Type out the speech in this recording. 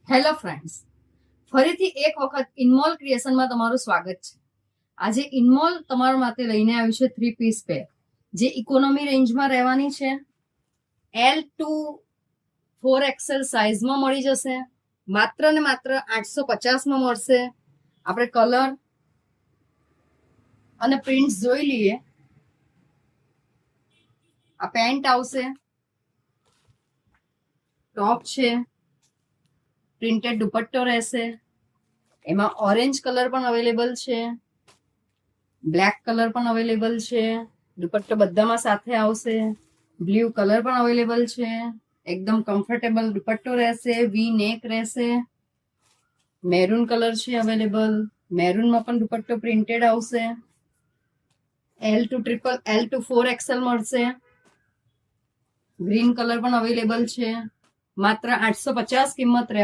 Hello friends, ફરીથી એક વખત ઇનમોલ ક્રિએશનમાં તમારું સ્વાગત છે. આજે ઇનમોલ તમારા માટે લઈને આવ્યું છે 3 પીસ પેર, જે ઇકોનોમી રેન્જમાં રહેવાની છે. L2 4XL સાઇઝમાં મળી જશે. માત્ર ને માત્ર 850માં મળશે. આપણે કલર અને પ્રિન્ટ્સ જોઈ લઈએ. આ પેન્ટ આવશે, ટોપ છે, પ્રિન્ટેડ દુપટ્ટો રહેશે. એમાં ઓરેન્જ કલર પણ અવેલેબલ છે, બ્લેક કલર પણ અવેલેબલ છે. દુપટ્ટો બધામાં સાથે આવશે. બ્લુ કલર પણ અવેલેબલ છે. એકદમ કમ્ફર્ટેબલ દુપટ્ટો રહેશે, વી નેક રહેશે. મેરૂન કલર છે અવેલેબલ. મેરૂનમાં પણ દુપટ્ટો પ્રિન્ટેડ આવશે. L2 4XL મળશે. ગ્રીન કલર પણ અવેલેબલ છે. માત્ર 850 કિંમત